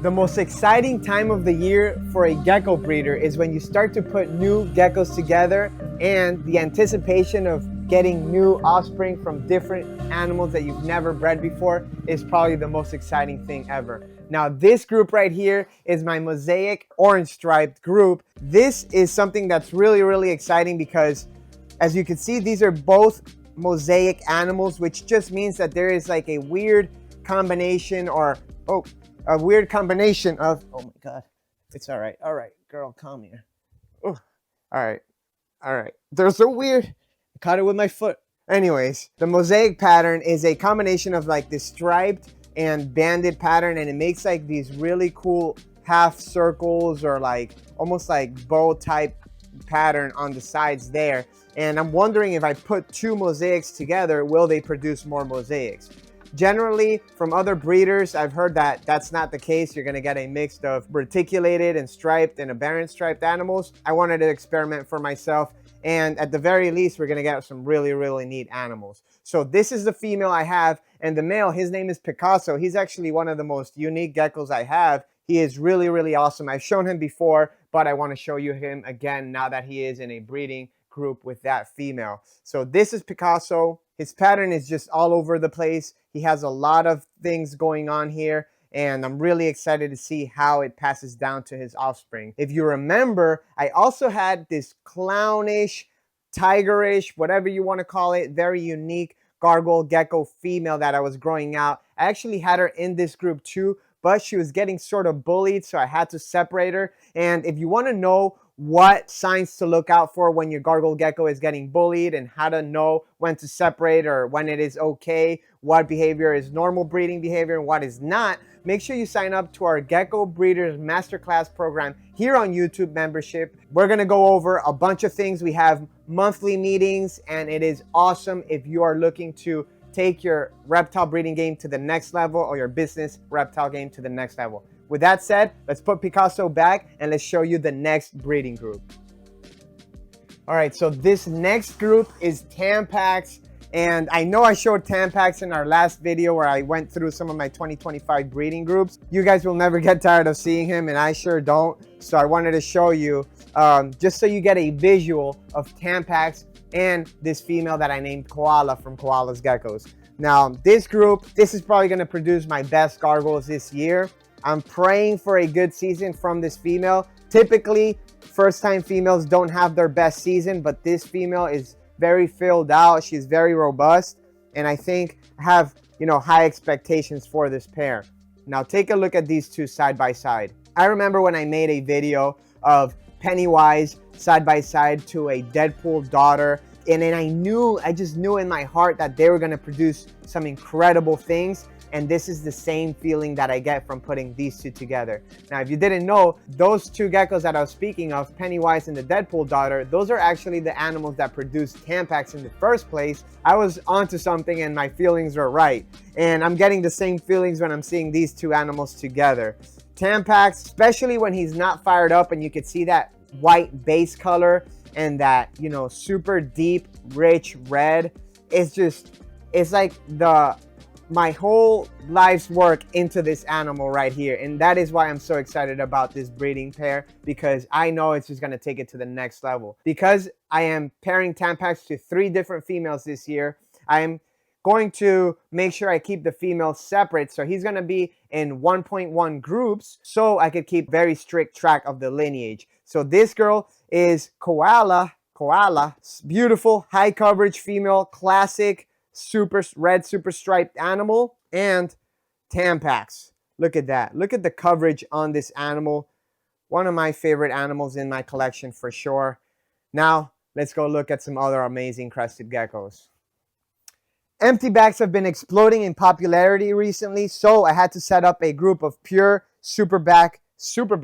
The most exciting time of the year for a gecko breeder is when you start to put new geckos together, and the anticipation of getting new offspring from different animals that you've never bred before is probably the most exciting thing ever. Now this group right here is my Mosaic orange striped group. This is something that's really exciting because, as you can see, these are both Mosaic animals, which just means that there is like a weird combination or a weird combination of, oh my God, it's all right, girl, calm here. Ooh. All right, there's a weird, I caught it with my foot. Anyways, the Mosaic pattern is a combination of like this striped and banded pattern, and it makes like these really cool half circles or like almost like bow type pattern on the sides there. And I'm wondering, if I put two mosaics together, will they produce more mosaics? Generally, from other breeders, I've heard that that's not the case. You're going to get a mix of reticulated and striped and aberrant striped animals. I wanted to experiment for myself, and at the very least, we're going to get some really neat animals. So this is the female I have, and the male, his name is Picasso. He's actually one of the most unique geckos I have. He is really awesome. I've shown him before, but I want to show you him again now that he is in a breeding group with that female. So this is Picasso. His pattern is just all over the place. He has a lot of things going on here, and I'm really excited to see how it passes down to his offspring. If you remember, I also had this clownish, tigerish, whatever you want to call it, very unique gargoyle gecko female that I was growing out. I actually had her in this group too, but she was getting sort of bullied, so I had to separate her. And if you want to know what signs to look out for when your gargoyle gecko is getting bullied, and how to know when to separate or when it is okay, what behavior is normal breeding behavior and what is not, make sure you sign up to our Gecko Breeders Masterclass program here on YouTube membership. We're going to go over a bunch of things. We have monthly meetings, and it is awesome if you are looking to take your reptile breeding game to the next level, or your business reptile game to the next level. With that said, let's put Picasso back and let's show you the next breeding group. All right, so this next group is Tampacks. And I know I showed Tampacks in our last video where I went through some of my 2025 breeding groups. You guys will never get tired of seeing him, and I sure don't. So I wanted to show you, just so you get a visual of Tampacks and this female that I named Koala from Koala's Geckos. Now, this group, this is probably going to produce my best gargoyles this year. I'm praying for a good season from this female. Typically, first-time females don't have their best season, but this female is very filled out. She's very robust, and I think I have, high expectations for this pair. Now, take a look at these two side by side. I remember when I made a video of Pennywise side by side to a Deadpool daughter, and then I just knew in my heart that they were going to produce some incredible things. And this is the same feeling that I get from putting these two together. Now, if you didn't know, those two geckos that I was speaking of, Pennywise and the Deadpool daughter, those are actually the animals that produced Tampacks in the first place. I was onto something, and my feelings were right. And I'm getting the same feelings when I'm seeing these two animals together. Tampacks, especially when he's not fired up, and you can see that white base color and that, super deep, rich red. It's like my whole life's work into this animal right here, and that is why I'm so excited about this breeding pair, because I know it's just going to take it to the next level. Because I am pairing Tampacks to 3 different females this year, I am going to make sure I keep the females separate, so he's going to be in 1.1 groups, so I could keep very strict track of the lineage. So this girl is Koala, beautiful high coverage female, classic super red, super striped animal, and Tampacks. Look at that. Look at the coverage on this animal. One of my favorite animals in my collection for sure. Now, let's go look at some other amazing crested geckos. Emptybacks have been exploding in popularity recently, so I had to set up a group of pure super emptybacks. Super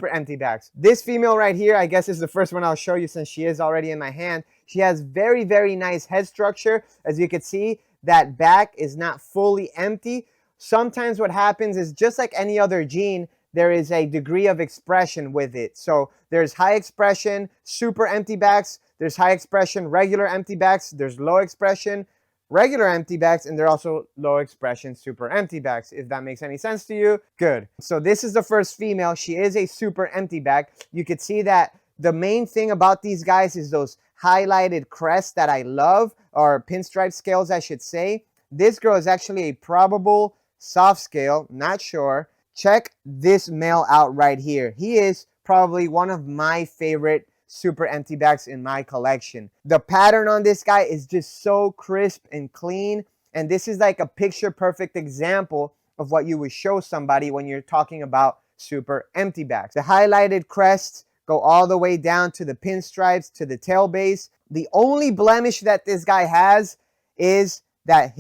emptybacks. This female right here, I guess, is the first one I'll show you since she is already in my hand. She has very nice head structure. As you can see, that back is not fully empty. Sometimes what happens is, just like any other gene, there is a degree of expression with it. So there's high expression super emptybacks, there's high expression regular emptybacks, there's low expression regular emptybacks, and they're also low expression super emptybacks. If that makes any sense to you, good. So this is the first female. She is a super emptyback. You could see that the main thing about these guys is those highlighted crests that I love, or pinstripe scales, I should say. This girl is actually a probable soft scale, not sure. Check this male out right here. He is probably one of my favorite super emptybacks in my collection. The pattern on this guy is just so crisp and clean, and this is like a picture perfect example of what you would show somebody when you're talking about super emptybacks. The highlighted crests go all the way down to the pinstripes, to the tail base. The only blemish that this guy has is that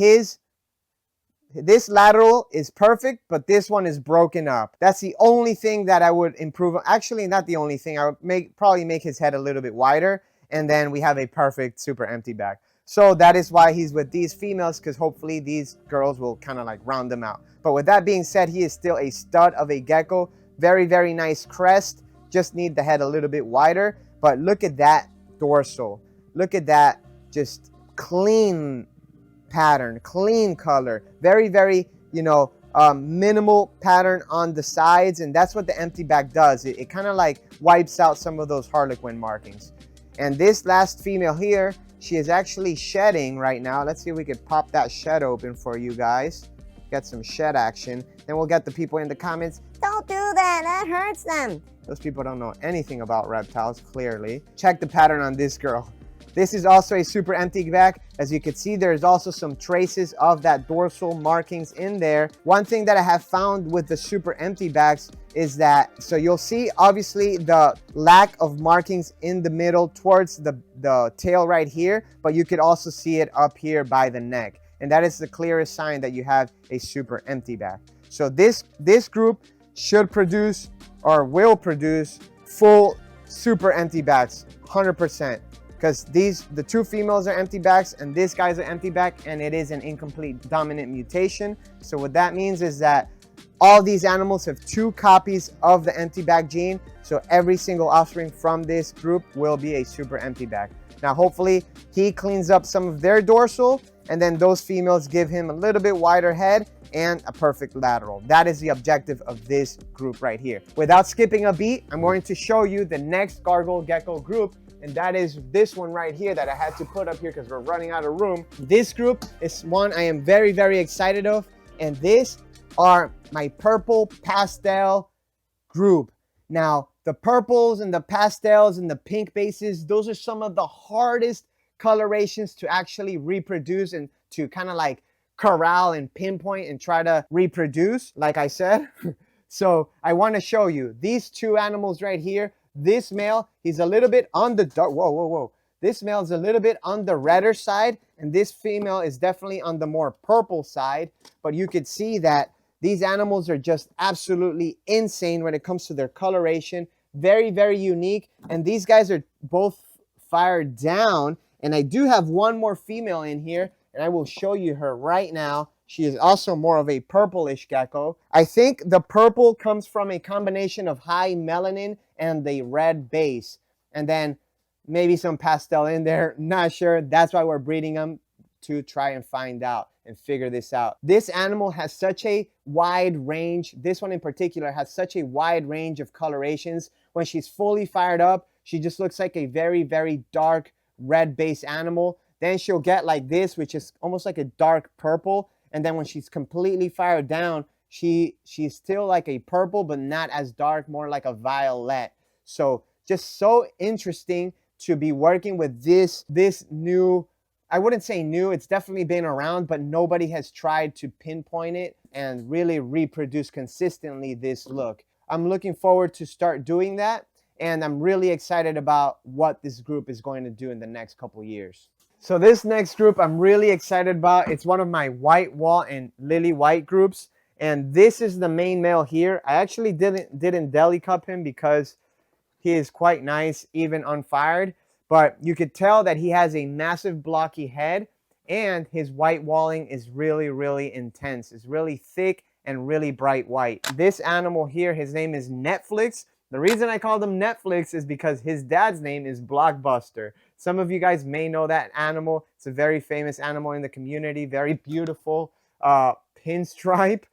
this lateral is perfect, but this one is broken up. That's the only thing that I would improve. Actually, not the only thing. I would probably make his head a little bit wider, and then we have a perfect super emptyback. So that is why he's with these females, because hopefully these girls will kind of like round them out. But with that being said, he is still a stud of a gecko. Very, very nice crest. Just need the head a little bit wider. But look at that dorsal. Look at that just clean pattern, clean color. Very, very, minimal pattern on the sides. And that's what the emptyback does. It kind of like wipes out some of those harlequin markings. And this last female here, she is actually shedding right now. Let's see if we could pop that shed open for you guys. Get some shed action. Then we'll get the people in the comments. Don't do that, that hurts them. Those people don't know anything about reptiles, clearly. Check the pattern on this girl. This is also a super emptyback. As you can see, there's also some traces of that dorsal markings in there. One thing that I have found with the super emptybacks is that, so you'll see obviously the lack of markings in the middle towards the tail right here, but you could also see it up here by the neck. And that is the clearest sign that you have a super emptyback. So this group should produce or will produce full super emptybacks, 100%. Because the two females are emptybacks and this guy's an emptyback, and it is an incomplete dominant mutation. So what that means is that all these animals have 2 copies of the emptyback gene. So every single offspring from this group will be a super emptyback. Now, hopefully he cleans up some of their dorsal, and then those females give him a little bit wider head and a perfect lateral. That is the objective of this group right here. Without skipping a beat, I'm going to show you the next gargoyle gecko group, and that is this one right here that I had to put up here because we're running out of room. This group is one I am very, very excited of, and this are my purple pastel group. Now, the purples and the pastels and the pink bases, those are some of the hardest colorations to actually reproduce and to kind of like corral and pinpoint and try to reproduce, like I said. So I want to show you these 2 animals right here. This male, he's a little bit on the dark. Whoa. This male is a little bit on the redder side, and this female is definitely on the more purple side. But you could see that these animals are just absolutely insane when it comes to their coloration. Very, very unique. And these guys are both fired down. And I do have one more female in here, and I will show you her right now. She is also more of a purplish gecko. I think the purple comes from a combination of high melanin and the red base. And then maybe some pastel in there. Not sure. That's why we're breeding them, to try and find out and figure this out. This animal has such a wide range. This one in particular has such a wide range of colorations. When she's fully fired up, she just looks like a very, very dark red base animal. Then she'll get like this, which is almost like a dark purple. And then when she's completely fired down, she's still like a purple, but not as dark, more like a violet. So just so interesting to be working with this new, I wouldn't say new, it's definitely been around, but nobody has tried to pinpoint it and really reproduce consistently this look. I'm looking forward to start doing that, and I'm really excited about what this group is going to do in the next couple years. So this next group I'm really excited about. It's one of my Whitewall and Lilly white groups, and this is the main male here. I actually didn't deli cup him because he is quite nice even unfired, but you could tell that he has a massive blocky head, and his white walling is really, really intense. It's really thick and really bright white. This animal here, his name is Netflix. The reason I called him Netflix is because his dad's name is Blockbuster. Some of you guys may know that animal. It's a very famous animal in the community, very beautiful pinstripe.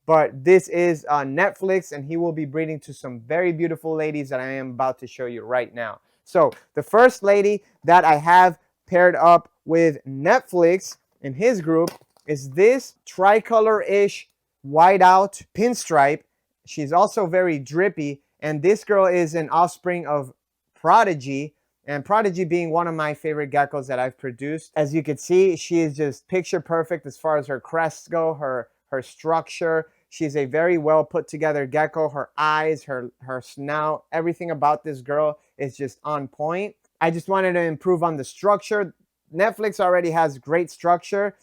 But this is Netflix, and he will be breeding to some very beautiful ladies that I am about to show you right now. So the first lady that I have paired up with Netflix in his group is this tricolor-ish whiteout pinstripe. She's also very drippy, and this girl is an offspring of Prodigy, and Prodigy being one of my favorite geckos that I've produced. As you can see, she is just picture perfect as far as her crests go, her structure. She's a very well put together gecko. Her eyes, her snout, everything about this girl is just on point. I just wanted to improve on the structure. Netflix already has great structure.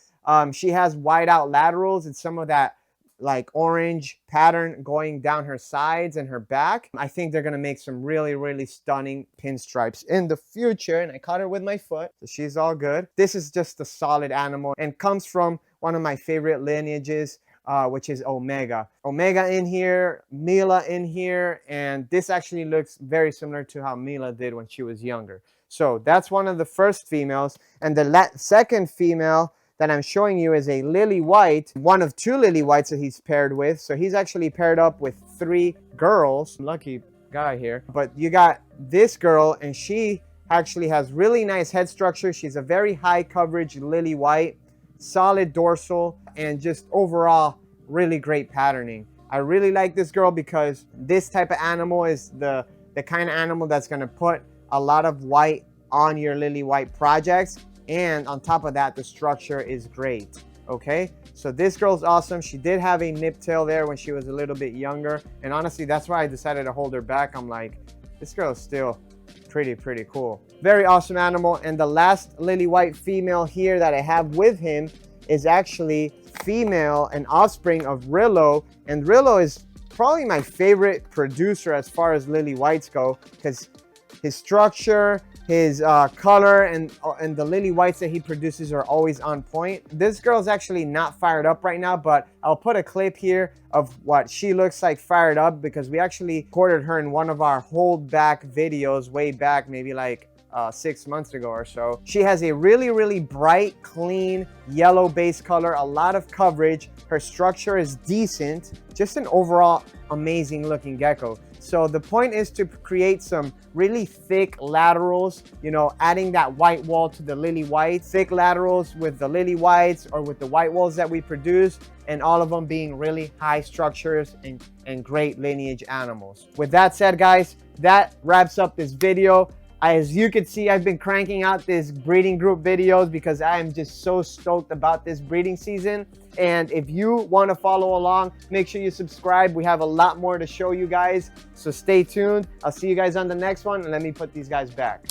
She has whiteout laterals and some of that like orange pattern going down her sides and her back. I think they're gonna make some really, really stunning pinstripes in the future. And I caught her with my foot, so she's all good. This is just a solid animal and comes from one of my favorite lineages, which is Omega. Omega in here, Mila in here, and this actually looks very similar to how Mila did when she was younger. So that's one of the first females. And the second female that I'm showing you is a Lily White, one of 2 Lily Whites that he's paired with. So he's actually paired up with 3 girls. Lucky guy here. But you got this girl, and she actually has really nice head structure. She's a very high coverage Lily White, solid dorsal, and just overall really great patterning. I really like this girl because this type of animal is the kind of animal that's gonna put a lot of white on your Lily White projects. And on top of that, the structure is great, okay? So this girl's awesome. She did have a nip tail there when she was a little bit younger. And honestly, that's why I decided to hold her back. I'm like, this girl is still pretty cool. Very awesome animal. And the last Lily White female here that I have with him is actually female and offspring of Rillo. And Rillo is probably my favorite producer as far as Lily Whites go, because his structure, his color, and the Lily Whites that he produces are always on point. This girl's actually not fired up right now, but I'll put a clip here of what she looks like fired up, because we actually recorded her in one of our hold back videos way back, maybe like 6 months ago or so. She has a really bright, clean yellow base color, a lot of coverage. Her structure is decent, just an overall amazing looking gecko. So the point is to create some really thick laterals, you know, adding that white wall to the Lily White, thick laterals with the Lily Whites or with the white walls that we produce, and all of them being really high structures and great lineage animals. With that said, guys, that wraps up this video. As you can see, I've been cranking out this breeding group videos because I am just so stoked about this breeding season. And if you want to follow along, make sure you subscribe. We have a lot more to show you guys, so stay tuned. I'll see you guys on the next one, and let me put these guys back.